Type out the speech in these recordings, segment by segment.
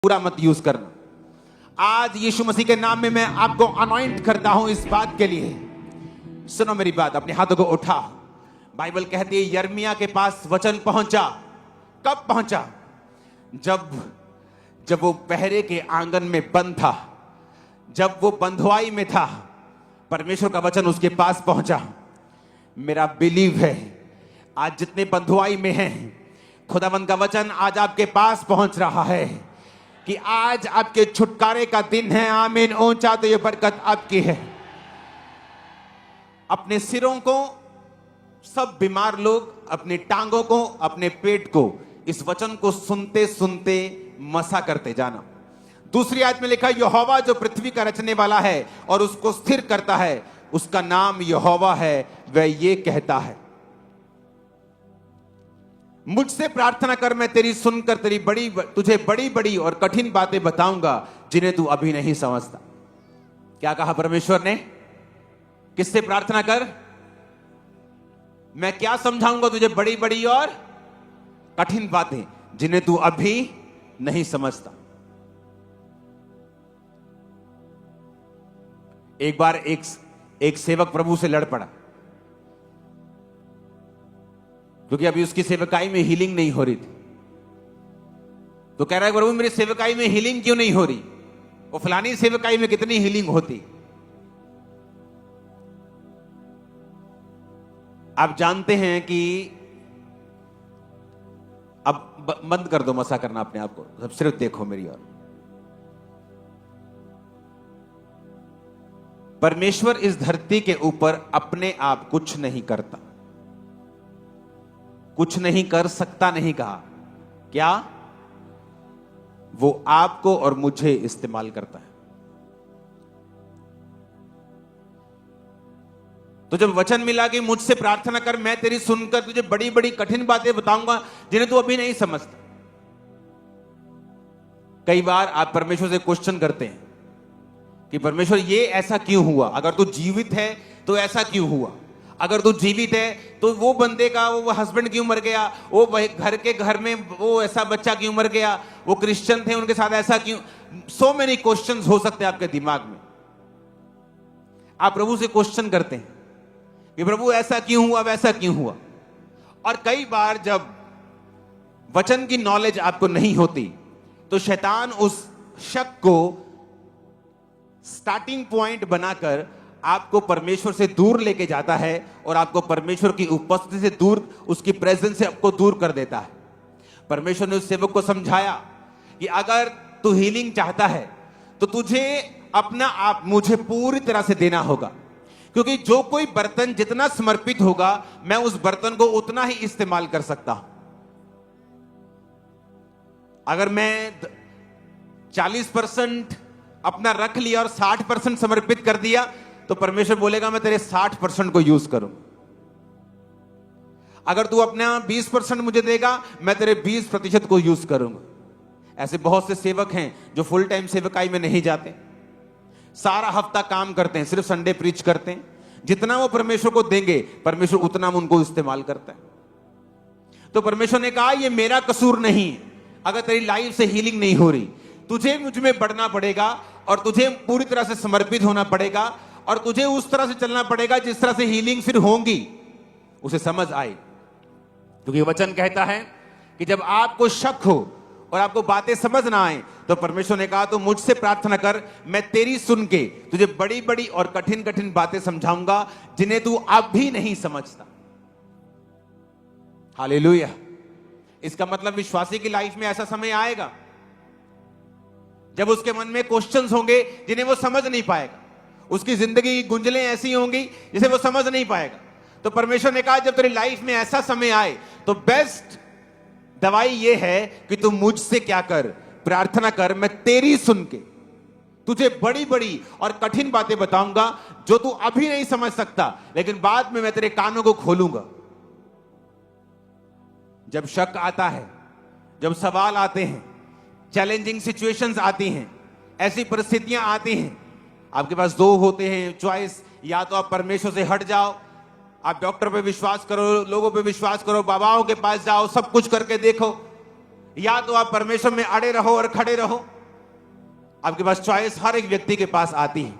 पूरा मत यूज करना। आज यीशु मसीह के नाम में मैं आपको अनॉइंट करता हूं इस बात के लिए। सुनो मेरी बात, अपने हाथों को उठा। बाइबल कहती है यिर्मयाह के पास वचन पहुंचा। कब पहुंचा? जब वो पहरे के आंगन में बंद था, जब वो बंधुआई में था, परमेश्वर का वचन उसके पास पहुंचा। मेरा बिलीव है आज जितने बंधुआई में हैं, खुदावंद का वचन आज आपके पास पहुंच रहा है कि आज आपके छुटकारे का दिन है। आमीन। ऊंचा तो ये बरकत आपकी है। अपने सिरों को, सब बीमार लोग अपनी टांगों को, अपने पेट को इस वचन को सुनते सुनते मसा करते जाना। दूसरी आयत में लिखा यहोवा जो पृथ्वी का रचने वाला है और उसको स्थिर करता है, उसका नाम यहोवा है। वह ये कहता है मुझसे प्रार्थना कर, मैं तेरी सुनकर तुझे बड़ी बड़ी और कठिन बातें बताऊंगा जिन्हें तू अभी नहीं समझता। क्या कहा परमेश्वर ने? किससे प्रार्थना कर? मैं क्या समझाऊंगा तुझे बड़ी बड़ी और कठिन बातें जिन्हें तू अभी नहीं समझता। एक बार एक सेवक प्रभु से लड़ पड़ा क्योंकि अभी उसकी सेवकाई में हीलिंग नहीं हो रही थी। तो कह रहा है प्रभु मेरी सेवकाई में हीलिंग क्यों नहीं हो रही? वो फलानी सेवकाई में कितनी हीलिंग होती। आप जानते हैं कि अब बंद कर दो मसा करना अपने आप को, सब सिर्फ देखो मेरी ओर। परमेश्वर इस धरती के ऊपर अपने आप कुछ नहीं करता, कुछ नहीं कर सकता नहीं कहा। क्या? वो आपको और मुझे इस्तेमाल करता है। तो जब वचन मिला कि मुझसे प्रार्थना कर, मैं तेरी सुनकर तुझे बड़ी बड़ी कठिन बातें बताऊंगा जिन्हें तू अभी नहीं समझता। कई बार आप परमेश्वर से क्वेश्चन करते हैं कि परमेश्वर ये ऐसा क्यों हुआ? अगर तू जीवित है तो ऐसा क्यों हुआ? अगर तू जीवित है तो वो बंदे का वो हस्बैंड क्यों मर गया? वो घर में वो ऐसा बच्चा क्यों मर गया? वो क्रिश्चियन थे, उनके साथ ऐसा क्यों? सो मेनी क्वेश्चंस हो सकते हैं आपके दिमाग में। आप प्रभु से क्वेश्चन करते हैं कि प्रभु ऐसा क्यों हुआ, वैसा क्यों हुआ। और कई बार जब वचन की नॉलेज आपको नहीं होती तो शैतान उस शक को स्टार्टिंग पॉइंट बनाकर आपको परमेश्वर से दूर लेके जाता है और आपको परमेश्वर की उपस्थिति से दूर, उसकी प्रेजेंस से आपको दूर कर देता है। परमेश्वर ने उस सेवक को समझाया कि अगर तू हीलिंग चाहता है तो तुझे अपना आप मुझे पूरी तरह से देना होगा, क्योंकि जो कोई बर्तन जितना समर्पित होगा मैं उस बर्तन को उतना ही इस्तेमाल कर सकता हूं। अगर मैं 40% अपना रख लिया और 60% समर्पित कर दिया तो परमेश्वर बोलेगा मैं तेरे 60% को यूज करूं। अगर तू अपना 20% मुझे देगा, मैं तेरे 20% को यूज करूंगा। ऐसे बहुत से सेवक हैं जो फुल टाइम सेवकाई में नहीं जाते, सारा हफ्ता काम करते हैं, सिर्फ संडे प्रीच करते हैं। जितना वो परमेश्वर को देंगे परमेश्वर उतना उनको इस्तेमाल करता है। तो परमेश्वर ने कहा ये मेरा कसूर नहीं है। अगर तेरी लाइफ से हीलिंग नहीं हो रही, तुझे मुझ में बढ़ना पड़ेगा और तुझे पूरी तरह से समर्पित होना पड़ेगा और तुझे उस तरह से चलना पड़ेगा जिस तरह से हीलिंग फिर होगी उसे समझ आए। क्योंकि वचन कहता है कि जब आपको शक हो और आपको बातें समझ ना आए तो परमेश्वर ने कहा तो मुझसे प्रार्थना कर, मैं तेरी सुन के तुझे बड़ी बड़ी और कठिन कठिन बातें समझाऊंगा जिन्हें तू अब भी नहीं समझता। हालेलुया। इसका मतलब विश्वासी की लाइफ में ऐसा समय आएगा जब उसके मन में क्वेश्चंस होंगे जिन्हें वो समझ नहीं पाएगा। उसकी जिंदगी की गुंजलें ऐसी होंगी जिसे वो समझ नहीं पाएगा। तो परमेश्वर ने कहा जब तेरी लाइफ में ऐसा समय आए तो बेस्ट दवाई ये है कि तू मुझसे क्या कर, प्रार्थना कर। मैं तेरी सुन के तुझे बड़ी बड़ी और कठिन बातें बताऊंगा जो तू अभी नहीं समझ सकता, लेकिन बाद में मैं तेरे कानों को खोलूंगा। जब शक आता है, जब सवाल आते हैं, चैलेंजिंग सिचुएशंस आती हैं, ऐसी परिस्थितियां आती हैं, आपके पास दो होते हैं चॉइस। या तो आप परमेश्वर से हट जाओ, आप डॉक्टर पे विश्वास करो, लोगों पे विश्वास करो, बाबाओं के पास जाओ, सब कुछ करके देखो, या तो आप परमेश्वर में अड़े रहो और खड़े रहो। आपके पास चॉइस हर एक व्यक्ति के पास आती है।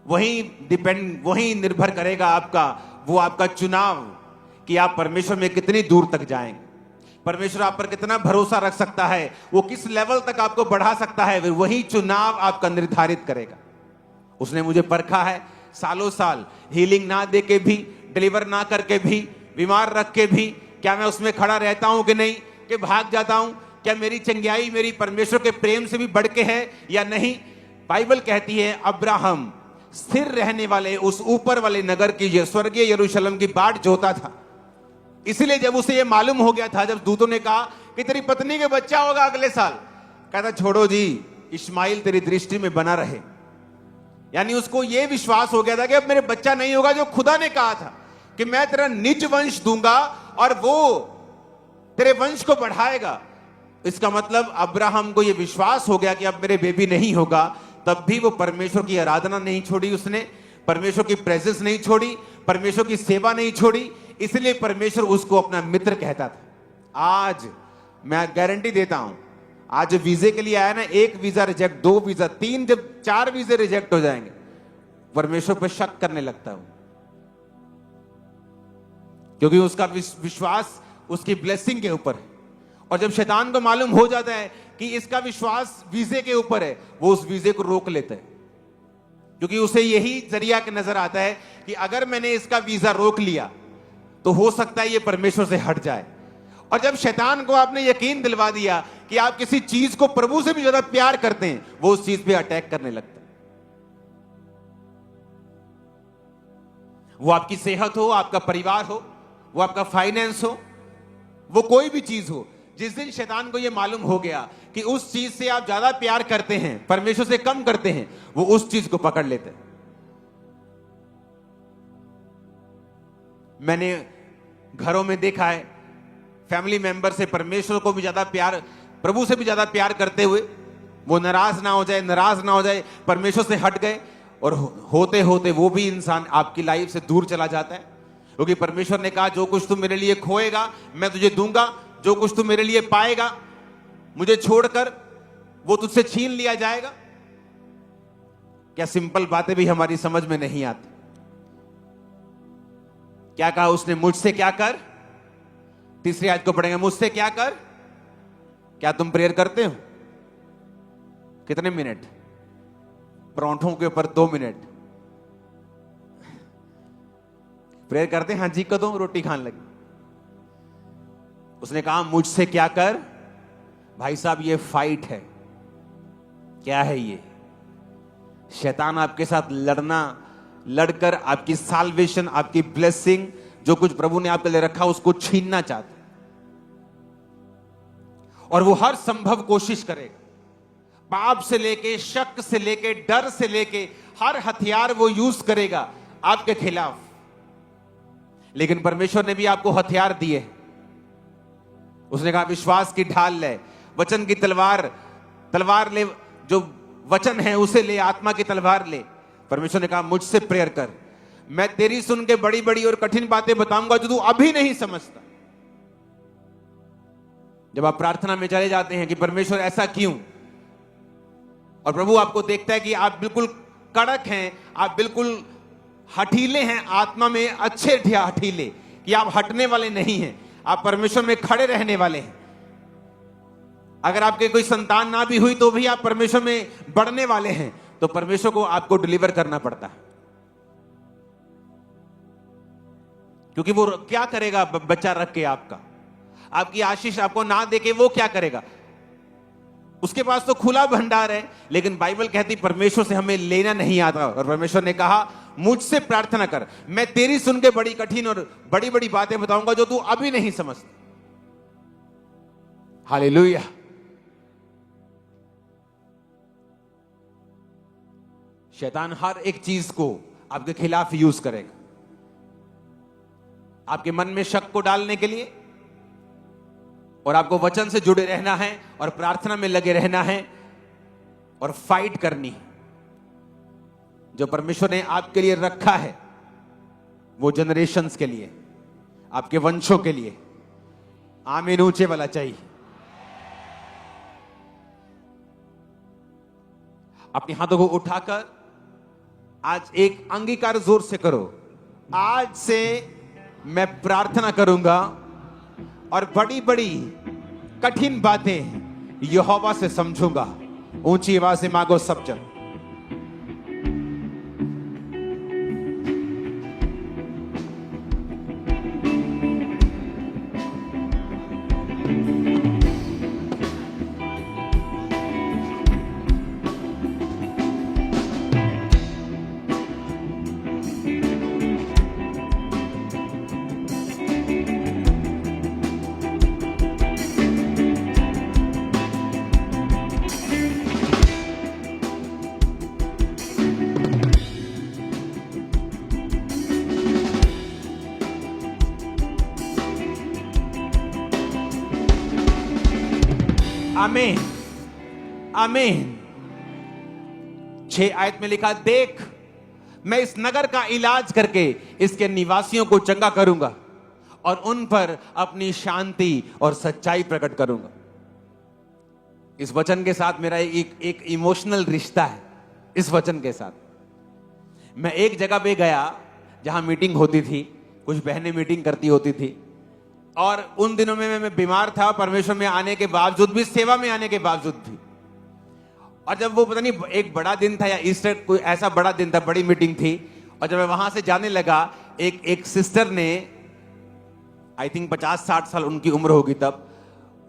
वही निर्भर करेगा वो आपका चुनाव कि आप परमेश्वर में कितनी दूर तक जाएंगे। परमेश्वर आप पर कितना भरोसा रख सकता है, वो किस लेवल तक आपको बढ़ा सकता है, वही चुनाव आपका निर्धारित करेगा। उसने मुझे परखा है सालों साल, हीलिंग ना दे के भी, डिलीवर ना करके भी, बीमार रख के भी। क्या मैं उसमें खड़ा रहता हूं कि नहीं, कि भाग जाता हूं? क्या मेरी चंगाई मेरी परमेश्वर के प्रेम से भी बढ़ के है या नहीं? बाइबल कहती है अब्राहम स्थिर रहने वाले उस ऊपर वाले नगर की, स्वर्गीय यरूशलेम की बाट जोता था। इसलिए जब उसे ये मालूम हो गया था, जब दूतों ने कहा कि तेरी पत्नी के बच्चा होगा अगले साल, कहता छोड़ो जी, इस्माइल तेरी दृष्टि में बना रहे। यानी उसको यह विश्वास हो गया था कि अब मेरे बच्चा नहीं होगा, जो खुदा ने कहा था कि मैं तेरा निज वंश दूंगा और वो तेरे वंश को बढ़ाएगा। इसका मतलब अब्राहम को यह विश्वास हो गया कि अब मेरे बेबी नहीं होगा। तब भी वो परमेश्वर की आराधना नहीं छोड़ी, उसने परमेश्वर की प्रेजेंस नहीं छोड़ी, परमेश्वर की सेवा नहीं छोड़ी। इसलिए परमेश्वर उसको अपना मित्र कहता था। आज मैं गारंटी देता हूं, आज वीजे के लिए आया ना, एक वीजा रिजेक्ट, 2 वीजा, 3, जब 4 वीजे रिजेक्ट हो जाएंगे, परमेश्वर पर शक करने लगता हूं, क्योंकि उसका विश्वास उसकी ब्लेसिंग के ऊपर है। और जब शैतान को मालूम हो जाता है कि इसका विश्वास वीजे के ऊपर है, वो उस वीजे को रोक लेता है, क्योंकि उसे यही जरिया के नजर आता है कि अगर मैंने इसका वीजा रोक लिया तो हो सकता है ये परमेश्वर से हट जाए। और जब शैतान को आपने यकीन दिलवा दिया कि आप किसी चीज को प्रभु से भी ज्यादा प्यार करते हैं, वो उस चीज पे अटैक करने लगता है। वो आपकी सेहत हो, आपका परिवार हो, वो आपका फाइनेंस हो, वो कोई भी चीज हो। जिस दिन शैतान को यह मालूम हो गया कि उस चीज से आप ज्यादा प्यार करते हैं, परमेश्वर से कम करते हैं, वो उस चीज को पकड़ लेते हैं। मैंने घरों में देखा है, फैमिली मेंबर से परमेश्वर को भी ज्यादा प्यार, प्रभु से भी ज्यादा प्यार करते हुए, वो नाराज ना हो जाए, परमेश्वर से हट गए, और होते होते वो भी इंसान आपकी लाइफ से दूर चला जाता है। क्योंकि परमेश्वर ने कहा जो कुछ तू मेरे लिए खोएगा मैं तुझे दूंगा, जो कुछ तू मेरे लिए पाएगा मुझे छोड़कर वो तुझसे छीन लिया जाएगा। क्या सिंपल बातें भी हमारी समझ में नहीं आती। क्या कहा उसने, मुझसे क्या कर, तीसरी आयत को पढ़ेंगे, मुझसे क्या कर। क्या तुम प्रेयर करते हो? कितने मिनट? परांठों के ऊपर 2 मिनट प्रेयर करते हैं। हाँ जी कदों रोटी खाने लगे। उसने कहा मुझसे क्या कर। भाई साहब ये फाइट है। क्या है ये? शैतान आपके साथ लड़कर आपकी साल्वेशन, आपकी ब्लेसिंग, जो कुछ प्रभु ने आपके लिए रखा उसको छीनना चाहता है। और वो हर संभव कोशिश करेगा, पाप से लेके, शक से लेके, डर से लेके, हर हथियार वो यूज करेगा आपके खिलाफ। लेकिन परमेश्वर ने भी आपको हथियार दिए। उसने कहा विश्वास की ढाल ले, वचन की तलवार ले, जो वचन है उसे ले, आत्मा की तलवार ले। परमेश्वर ने कहा मुझसे प्रेयर कर, मैं तेरी सुन के बड़ी बड़ी और कठिन बातें बताऊंगा जो तू अभी नहीं समझता। जब आप प्रार्थना में चले जाते हैं कि परमेश्वर ऐसा क्यों, और प्रभु आपको देखता है कि आप बिल्कुल कड़क हैं, आप बिल्कुल हठीले हैं, आत्मा में अच्छे हठीले, कि आप हटने वाले नहीं हैं, आप परमेश्वर में खड़े रहने वाले हैं। अगर आपके कोई संतान ना भी हुई तो भी आप परमेश्वर में बढ़ने वाले हैं, तो परमेश्वर को आपको डिलीवर करना पड़ता है। क्योंकि वो क्या करेगा बच्चा रख के, आपकी आशीष आपको ना देके वो क्या करेगा? उसके पास तो खुला भंडार है। लेकिन बाइबल कहती परमेश्वर से हमें लेना नहीं आता। और परमेश्वर ने कहा मुझसे प्रार्थना कर, मैं तेरी सुन के बड़ी कठिन और बड़ी बड़ी बातें बताऊंगा जो तू अभी नहीं समझता। हालेलुया। शैतान हर एक चीज को आपके खिलाफ यूज करेगा, आपके मन में शक को डालने के लिए। और आपको वचन से जुड़े रहना है और प्रार्थना में लगे रहना है और फाइट करनी है। जो परमेश्वर ने आपके लिए रखा है वो जनरेशंस के लिए, आपके वंशों के लिए। आमीन ऊंचे वाला चाहिए। अपने हाथों को उठाकर आज एक अंगीकार जोर से करो। आज से मैं प्रार्थना करूंगा और बड़ी बड़ी कठिन बातें यहोवा से समझूंगा। ऊंची आवाज से मांगो सब जन। आमीन आमीन। 6 आयत में लिखा, देख मैं इस नगर का इलाज करके इसके निवासियों को चंगा करूंगा और उन पर अपनी शांति और सच्चाई प्रकट करूंगा। इस वचन के साथ मेरा एक इमोशनल रिश्ता है। इस वचन के साथ मैं एक जगह पे गया जहां मीटिंग होती थी, कुछ बहनें मीटिंग करती होती थी, और उन दिनों में मैं बीमार था, परमेश्वर में आने के बावजूद भी, सेवा में आने के बावजूद भी। और जब वो पता नहीं एक बड़ा दिन था या ईस्टर, कोई ऐसा बड़ा दिन था, बड़ी मीटिंग थी, और जब मैं वहां से जाने लगा, एक सिस्टर ने, आई थिंक 50-60 साल उनकी उम्र होगी तब,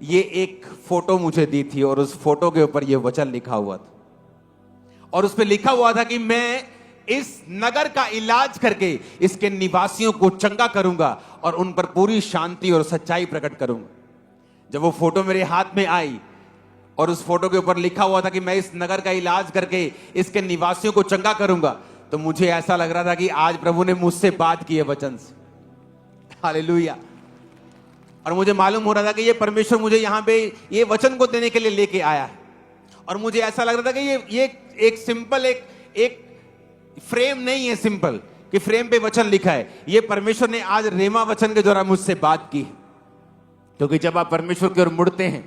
ये एक फोटो मुझे दी थी और उस फोटो के ऊपर ये वचन लिखा हुआ था। और उस पर लिखा हुआ था कि मैं इस नगर का इलाज करके इसके निवासियों को चंगा करूंगा और उन पर पूरी शांति और सच्चाई प्रकट करूंगा। जब वो फोटो मेरे हाथ में आई और उस फोटो के ऊपर लिखा हुआ था कि मैं इस नगर का इलाज करके इसके निवासियों को चंगा करूंगा, तो मुझे ऐसा लग रहा था कि आज प्रभु ने मुझसे बात की है वचन से। हालेलुया। और मुझे मालूम हो रहा था कि ये परमेश्वर मुझे यहां पे ये वचन को देने के लिए लेके आया है। और मुझे ऐसा लग रहा था कि ये एक सिंपल एक फ्रेम नहीं है, सिंपल कि फ्रेम पे वचन लिखा है। ये परमेश्वर ने आज रेमा वचन के द्वारा मुझसे बात की। क्योंकि जब आप परमेश्वर की ओर मुड़ते हैं,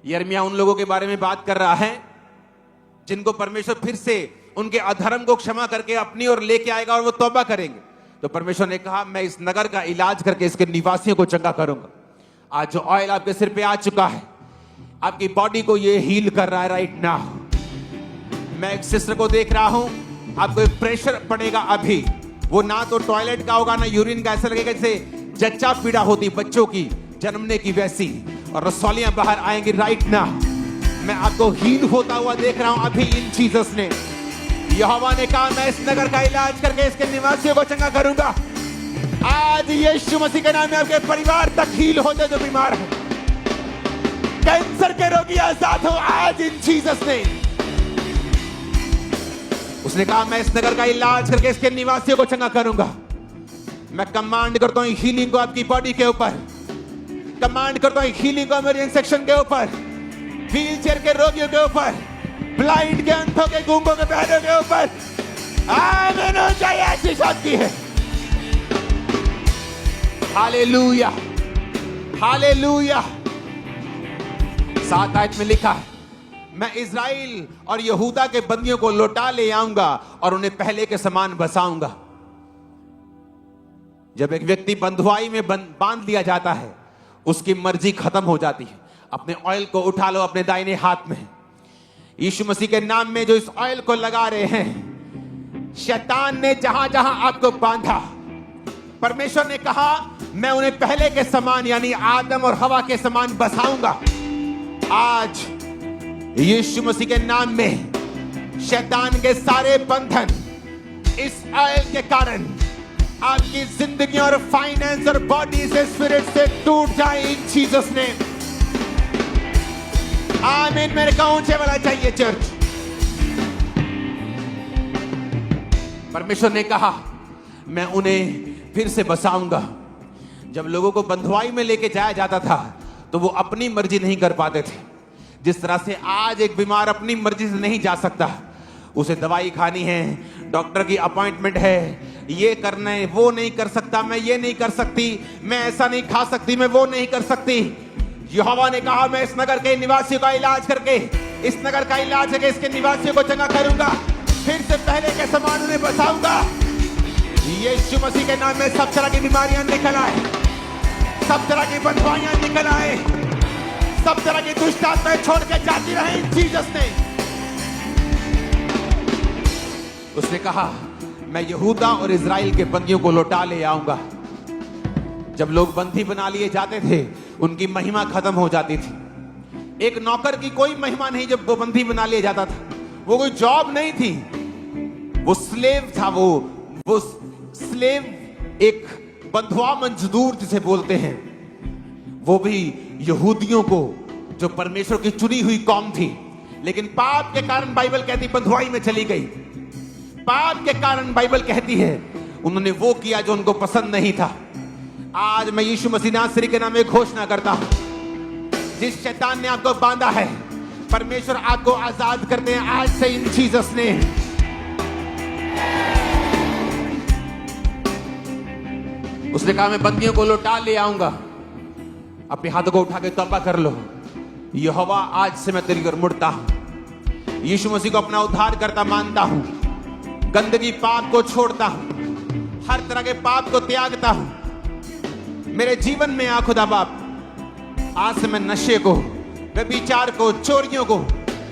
यिर्मयाह उन लोगों के बारे में बात कर रहा है जिनको परमेश्वर फिर से उनके अधर्म को क्षमा करके अपनी ओर लेके आएगा और वो तौबा करेंगे। तो परमेश्वर ने कहा, मैं इस नगर का इलाज करके इसके निवासियों को चंगा करूंगा। आज जो ऑयल आपके सिर पे आ चुका है, आपकी बॉडी को ये हील कर रहा है राइट नाउ। मैं एक सिस्टर को देख रहा हूं, आपको एक प्रेशर पड़ेगा अभी, वो ना तो टॉयलेट का होगा ना यूरिन का, ऐसा लगेगा जैसे जच्चा पीड़ा होती बच्चों की जन्मने की वैसी, और रसौलियां बाहर आएंगी राइट नाउ। मैं आपको हील होता हुआ देख रहा हूं अभी इन जीसस ने। यहोवा ने कहा, मैं इस नगर का इलाज करके इसके निवासियों को चंगा करूंगा। आज यीशु मसीह के नाम में आपके परिवार तक हील हो जाए जो बीमार है। कैंसर के रोगी आजाद हो आज इन जीसस ने। उसने कहा, मैं इस नगर का इलाज करके इसके निवासियों को चंगा करूंगा। मैं कमांड करता हूं हीलिंग को आपकी बॉडी के ऊपर, कमांड करता हूं हीलिंग को मेरे इंसेक्शन के ऊपर, व्हील चेयर के रोगियों के ऊपर, ब्लाइंड के, अंधों के, गूंगों के, बहरों के ऊपर। आमीन हो जाए, ऐसी शक्ति है। Hallelujah hallelujah. 7 आयत में लिखा है, मैं इज़राइल और यहूदा के बंदियों को लौटा ले आऊंगा और उन्हें पहले के समान बसाऊंगा। जब एक व्यक्ति बंधुआई में बांध लिया जाता है, उसकी मर्जी खत्म हो जाती है। अपने ऑयल को उठा लो अपने दाहिने हाथ में। यीशु मसीह के नाम में जो इस ऑयल को लगा रहे हैं, शैतान ने जहां जहां आपको बांधा, परमेश्वर ने कहा, मैं उन्हें पहले के समान यानी आदम और हवा के समान बसाऊंगा। आज यीशु मसीह के नाम में शैतान के सारे बंधन इस ऑयल के कारण आपकी जिंदगी और फाइनेंस और बॉडी से, स्पिरिट से टूट जाए इन जीसस ने। आमीन। मेरे को ऊंचे वाला चाहिए चर्च। परमेश्वर ने कहा, मैं उन्हें फिर से बसाऊंगा। जब लोगों को बंधुआई में लेके जाया जाता था तो वो अपनी मर्जी नहीं कर पाते थे। जिस तरह से आज एक बीमार अपनी मर्जी से नहीं जा सकता, उसे दवाई खानी है, डॉक्टर की अपॉइंटमेंट है, ये करना है, वो नहीं कर सकता, मैं ये नहीं कर सकती, मैं ऐसा नहीं खा सकती, मैं वो नहीं कर सकती। यहोवा ने कहा, मैं इस नगर के निवासियों का इलाज करके इस नगर का इलाज है कि इसके निवासियों को चंगा करूंगा, फिर से पहले के समान उन्हें बसाऊंगा। यीशु मसीह के नाम में सब तरह की बीमारियां निकल आए, सब तरह की बंधुआइयां निकल आए, सब तरह की दुष्ट आत्माएं छोड़ के जाती रहे इन जीसस ने। उसने कहा मैं यहूदा और इजराइल के बंदियों को लौटा ले आऊंगा। जब लोग बंदी बना लिए जाते थे उनकी महिमा खत्म हो जाती थी। एक नौकर की कोई महिमा नहीं जब वो बंदी बना लिया जाता था। वो कोई जॉब नहीं थी, वो स्लेव था। वो स्लेव एक बंधुआ मजदूर जिसे बोलते हैं, वो भी यहूदियों को जो परमेश्वर की चुनी हुई कौम थी, लेकिन पाप के कारण बाइबल कहती बंधुआई में चली गई। पाप के कारण बाइबल कहती है उन्होंने वो किया जो उनको पसंद नहीं था। आज मैं यीशु मसीह नासरी के नाम में घोषणा करता हूं, जिस शैतान ने आपको बांधा है परमेश्वर आपको आजाद करते हैं आज से इन जीसस ने। उसने कहा मैं बंदियों को लौटा ले आऊंगा। अपने हाथों को उठा के तौबा कर लो, यहोवा आज से मैं तेरी ओर मुड़ता हूं। यीशु मसीह को अपना उद्धार करता मानता हूं, गंदगी पाप को छोड़ता हूं, हर तरह के पाप को त्यागता हूं। मेरे जीवन में आ खुदा बाप, आज से मैं नशे को, व्यभिचार को, चोरियों को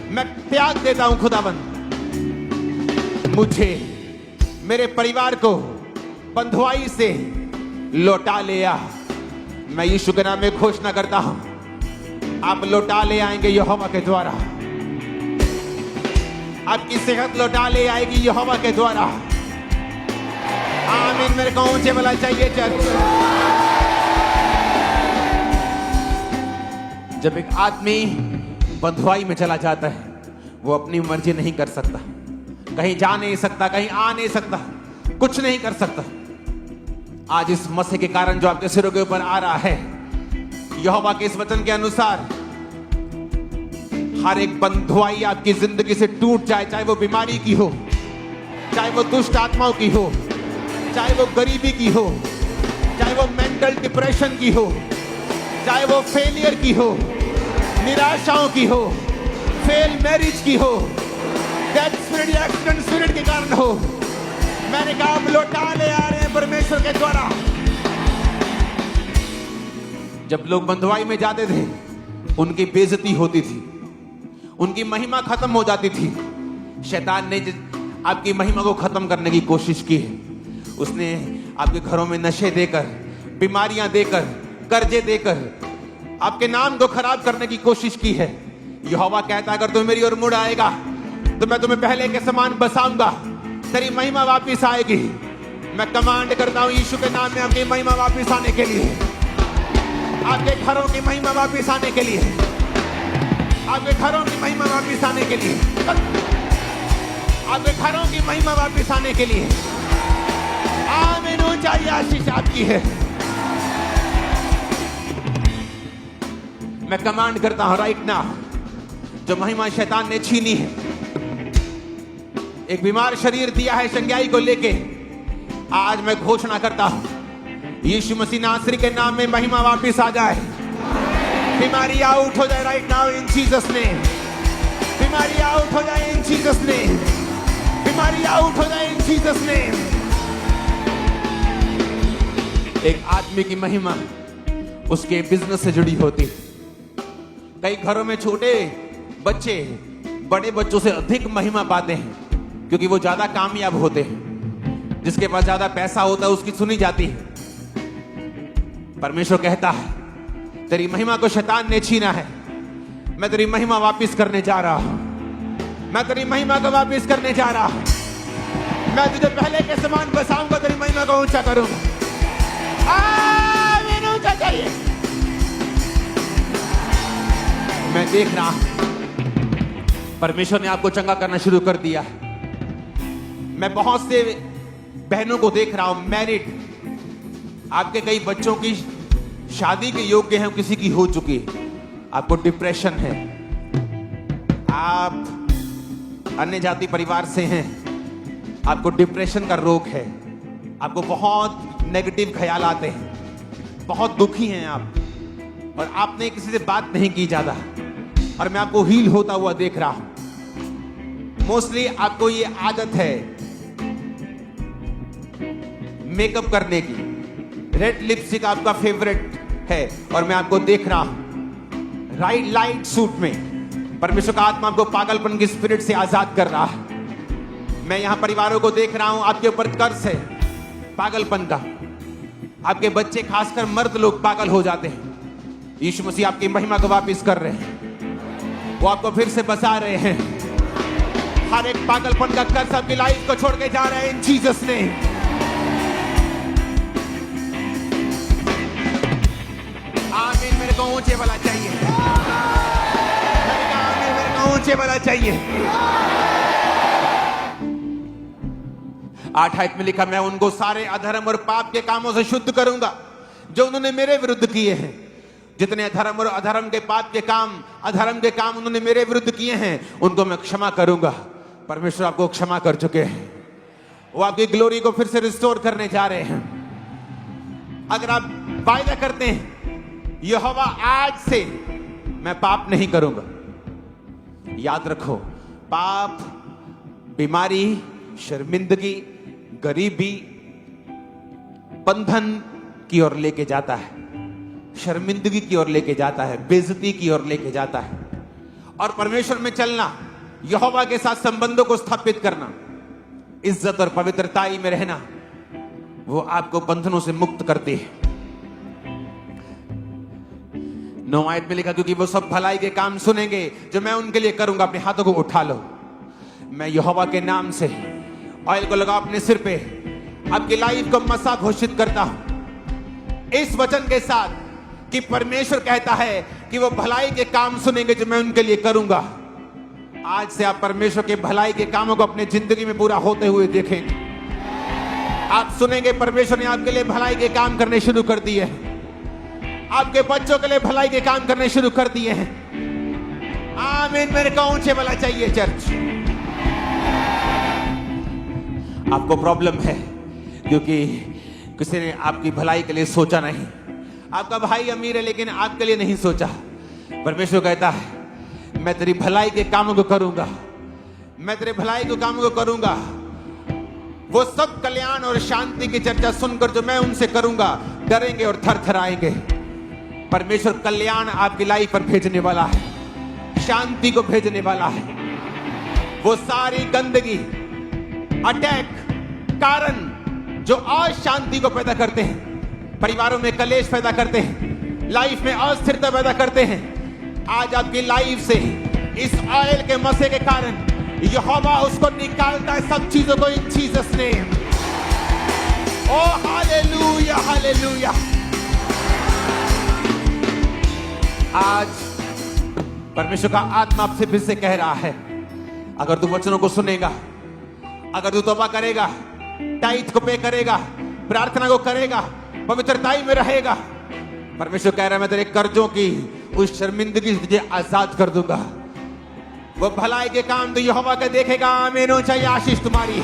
मैं त्याग देता हूं खुदाबंद। मुझे, मेरे परिवार को बंधुआई से लौटा ले आ। मैं यीशु के नाम में घोषणा करता हूं आप लौटा ले आएंगे यहोवा के द्वारा। आपकी सेहत लौटा ले आएगी यहोवा के द्वारा। आमीन। मेरे को ऊंचे वाला चाहिए चर्च। जब एक आदमी बंधुआई में चला जाता है वो अपनी मर्जी नहीं कर सकता, कहीं जा नहीं सकता, कहीं आ नहीं सकता, कुछ नहीं कर सकता। आज इस मसीह के कारण जो आपके सिरों के ऊपर आ रहा है, यहोवा के इस वचन के अनुसार हर एक बंधुआई आपकी जिंदगी से टूट जाए, चाहे वो बीमारी की हो, चाहे वो दुष्ट आत्माओं की हो, चाहे वो गरीबी की हो, चाहे वो मेंटल डिप्रेशन की हो, चाहे वो फेलियर की हो, निराशाओं की हो, फेल मैरिज की हो, डेथ स्पिरिट या एक्सीडेंट स्पिरिट के कारण हो। मैंने कहा आप लौटा ले आ रहे हैं परमेश्वर के द्वारा। जब लोग बंधुआई में जाते थे उनकी बेइज्जती होती थी, उनकी महिमा खत्म हो जाती थी। शैतान ने आपकी महिमा को खत्म करने की कोशिश की है। उसने आपके घरों में नशे देकर, बीमारियां देकर, कर्जे देकर आपके नाम को खराब करने की कोशिश की है। यहोवा कहता है अगर तुम मेरी ओर मुड़ आएगा तो मैं तुम्हें पहले के समान बसाऊंगा, तेरी महिमा वापिस आएगी। मैं कमांड करता हूं यीशु के नाम में आपकी महिमा वापिस आने के लिए, आपके घरों की महिमा वापिस आने के लिए, आपके घरों की महिमा वापिस आने के लिए, आपके घरों की महिमा वापिस आने के लिए। आमीन। ऊंचाई आशीष आपकी है। मैं कमांड करता हूं राइट नाउ, जो महिमा शैतान ने छीनी है, एक बीमार शरीर दिया है शंगाई को लेके, आज मैं घोषणा करता हूं यीशु मसीह नासरी के नाम में महिमा वापिस आ जाए। बीमारी आउट हो जाए right now in Jesus name. बीमारी आउट हो जाए इन जीसस नेम। बीमारी आउट हो जाए इन जीसस नेम। एक आदमी की महिमा उसके बिजनेस से जुड़ी होती है। कई घरों में छोटे बच्चे बड़े बच्चों से अधिक महिमा पाते हैं क्योंकि वो ज्यादा कामयाब होते हैं। जिसके पास ज्यादा पैसा होता है उसकी सुनी जाती है। परमेश्वर कहता है तेरी महिमा को शैतान ने छीना है, मैं तेरी महिमा वापिस करने जा रहा हूं। मैं तेरी महिमा को वापिस करने जा रहा हूं। मैं तुझे पहले के समान बसाऊंगा, तेरी महिमा को ऊंचा करूंगा। आमीन। ऊंचा चाहिए। मैं देख रहा हूं परमेश्वर ने आपको चंगा करना शुरू कर दिया है। मैं बहुत से बहनों को देख रहा हूं मैरिड, आपके कई बच्चों की शादी के योग्य हैं, किसी की हो चुकी है। आपको डिप्रेशन है, आप अन्य जाति परिवार से हैं, आपको डिप्रेशन का रोग है, आपको बहुत नेगेटिव ख्याल आते हैं, बहुत दुखी हैं आप, और आपने किसी से बात नहीं की ज्यादा, और मैं आपको हील होता हुआ देख रहा हूं। मोस्टली आपको ये आदत है मेकअप करने की, रेड लिपस्टिक आपका फेवरेट है, और मैं आपको देख रहा हूं राइट लाइट सूट में परमेश्वर का आत्मा आपको पागलपन की स्पिरिट से आजाद कर रहा है। मैं यहां परिवारों को देख रहा हूं, आपके ऊपर कर्ज है पागलपन का। आपके बच्चे, खासकर मर्द लोग, पागल हो जाते हैं। यीशु मसीह आपकी महिमा को वापस कर रहे हैं, वो आपको फिर से बचा रहे हैं। हर एक पागलपन का कर्ज आपकी लाइफ को छोड़ के जा रहे हैं इन जीसस ने। आमीन। मेरे को ऊंचे वाला चाहिए, मेरे को ऊंचे वाला चाहिए। 8 आयत में लिखा, मैं उनको सारे अधर्म और पाप के कामों से शुद्ध करूंगा जो उन्होंने मेरे विरुद्ध किए हैं। जितने अधर्म और अधर्म के पाप के काम, अधर्म के काम उन्होंने मेरे विरुद्ध किए हैं, उनको मैं क्षमा करूंगा। परमेश्वर आपको क्षमा कर चुके हैं, वो आपकी ग्लोरी को फिर से रिस्टोर करने जा रहे हैं। अगर आप वायदा करते हैं, यहोवा आज से मैं पाप नहीं करूंगा, याद रखो, पाप बीमारी, शर्मिंदगी, गरीबी बंधन की ओर लेके जाता है, शर्मिंदगी की ओर लेके जाता है, बेइज्जती की ओर लेके जाता है। और परमेश्वर में चलना, यहोवा के साथ संबंधों को स्थापित करना, इज्जत और पवित्रताई में रहना, वो आपको बंधनों से मुक्त करती है। 9 आयत में लिखा, क्योंकि वो सब भलाई के काम सुनेंगे जो मैं उनके लिए करूंगा। अपने हाथों को उठा लो। मैं यहोवा के नाम से ऑयल को लगाओ अपने सिर पे, आपकी लाइफ को मसा घोषित करता हूं इस वचन के साथ कि परमेश्वर कहता है कि वो भलाई के काम सुनेंगे जो मैं उनके लिए करूंगा। आज से आप परमेश्वर के भलाई के कामों को अपनी जिंदगी में पूरा होते हुए देखेंगे। आप सुनेंगे परमेश्वर ने आपके लिए भलाई के काम करने शुरू कर दिए हैं, आपके बच्चों के लिए भलाई के काम करने शुरू कर दिए हैं। आमीन। मेरे को ऊंचे वाला चाहिए चर्च। आपको प्रॉब्लम है क्योंकि किसी ने आपकी भलाई के लिए सोचा नहीं। आपका भाई अमीर है लेकिन आपके लिए नहीं सोचा। परमेश्वर कहता है मैं तेरी भलाई के कामों को करूंगा, मैं तेरे भलाई के कामों को करूंगा। वो सब कल्याण और शांति की चर्चा सुनकर जो मैं उनसे करूंगा, डरेंगे और थरथराएंगे। परमेश्वर कल्याण आपकी लाइफ पर भेजने वाला है, शांति को भेजने वाला है। वो सारी गंदगी, अटैक, कारण जो अशांति को पैदा करते हैं, परिवारों में कलेश पैदा करते हैं, लाइफ में अस्थिरता पैदा करते हैं, आज आपकी लाइफ से इस ऑयल के मसे के कारण यहोवा उसको निकालता है, सब चीजों को, in Jesus name. Oh hallelujah, hallelujah. आज परमेश्वर का आत्मा आपसे फिर से कह रहा है, अगर तू वचनों को सुनेगा, अगर तू तौबा करेगा, टाइट को पे करेगा, प्रार्थना को करेगा, पवित्रताई में रहेगा, परमेश्वर कह रहा है मैं तेरे कर्जों की उस शर्मिंदगी से तुझे आजाद कर दूंगा। वो भलाई के काम तो यहोवा का देखेगा। आमीन। हो चाहिए आशीष तुम्हारी।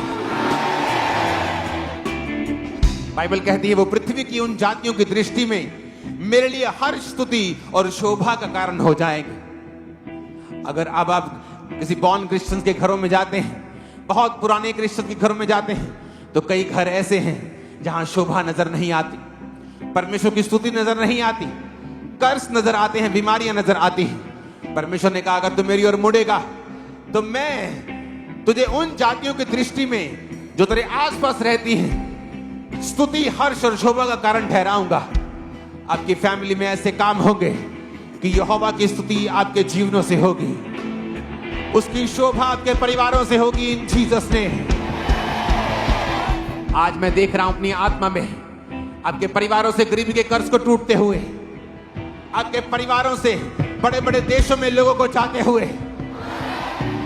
बाइबल कहती है वो पृथ्वी की उन जातियों की दृष्टि में मेरे लिए हर्ष, स्तुति और शोभा का कारण हो जाएंगे। अगर अब आप किसी बॉर्न क्रिश्चियंस के घरों में जाते हैं, बहुत पुराने क्रिश्चियन के घरों में जाते हैं, तो कई घर ऐसे हैं जहां शोभा नजर नहीं आती, परमेश्वर की स्तुति नजर नहीं आती, कर्ज नजर आते हैं, बीमारियां नजर आती हैं। परमेश्वर ने कहा अगर तू मेरी ओर मुड़ेगा तो मैं तुझे उन जातियों की दृष्टि में जो तेरे आसपास रहती हैं स्तुति, हर्ष और शोभा का कारण ठहराऊंगा। आपकी फैमिली में ऐसे काम होंगे कि यहोवा की स्तुति आपके जीवनों से होगी, उसकी शोभा आपके परिवारों से होगी इन जीसस ने। आज मैं देख रहा हूं अपनी आत्मा में आपके परिवारों से गरीबी के कर्ज को टूटते हुए, आपके परिवारों से बड़े बड़े देशों में लोगों को चाहते हुए,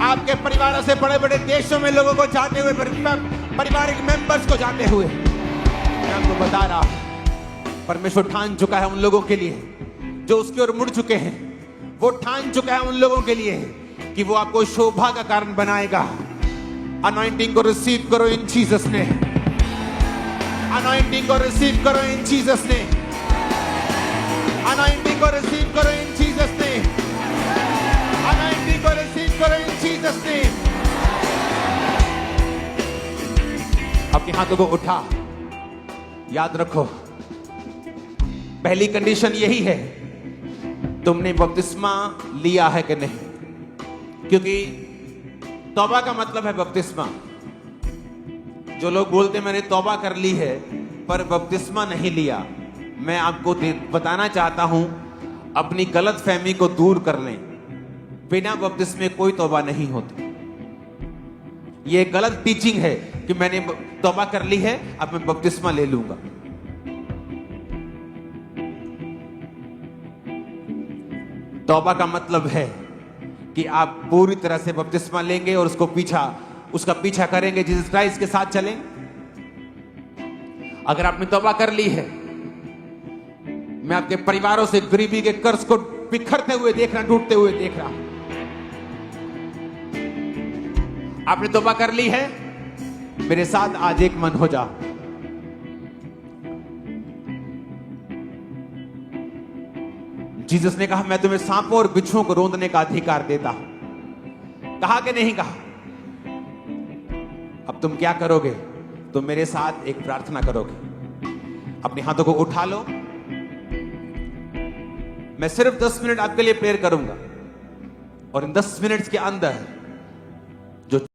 आपके परिवारों से बड़े बड़े देशों में लोगों को चाहते हुए, पारिवारिक मेंबर्स को चाहते हुए। मैं आपको बता रहा हूं परमेश्वर ठान चुका है उन लोगों के लिए जो उसकी ओर मुड़ चुके हैं। वो ठान चुका है उन लोगों के लिए कि वो आपको शोभा का कारण बनाएगा। अनॉइंटिंग को रिसीव करो इन जीसस ने, अनॉइंटिंग को रिसीव करो इन जीसस ने, अनॉइंटिंग को रिसीव करो इन जीसस ने। रिसीव करो इन जीसस नेम। अपने हाथों को उठा। याद रखो, पहली कंडीशन यही है, तुमने बपतिस्मा लिया है कि नहीं, क्योंकि तौबा का मतलब है बपतिस्मा। जो लोग बोलते मैंने तौबा कर ली है पर बपतिस्मा नहीं लिया, मैं आपको बताना चाहता हूं, अपनी गलत फहमी को दूर कर लें। बिना बपतिस्मे कोई तौबा नहीं होती। यह गलत टीचिंग है कि मैंने तौबा कर ली है, अब मैं बपतिस्मा ले लूंगा। तौबा का मतलब है कि आप पूरी तरह से बपतिस्मा लेंगे और उसका पीछा करेंगे, जीसस क्राइस्ट के साथ चलें। अगर आपने तौबा कर ली है, मैं आपके परिवारों से गरीबी के कर्ज को बिखरते हुए देख रहा, टूटते हुए देख रहा। आपने तौबा कर ली है, मेरे साथ आज एक मन हो जा। जीसस ने कहा मैं तुम्हें सांपों और बिच्छुओं को रोंदने का अधिकार देता हूं। कहा कि नहीं कहा? अब तुम क्या करोगे? तुम मेरे साथ एक प्रार्थना करोगे। अपने हाथों को उठा लो। मैं सिर्फ 10 मिनट आपके लिए प्रेयर करूंगा और इन 10 मिनट्स के अंदर जो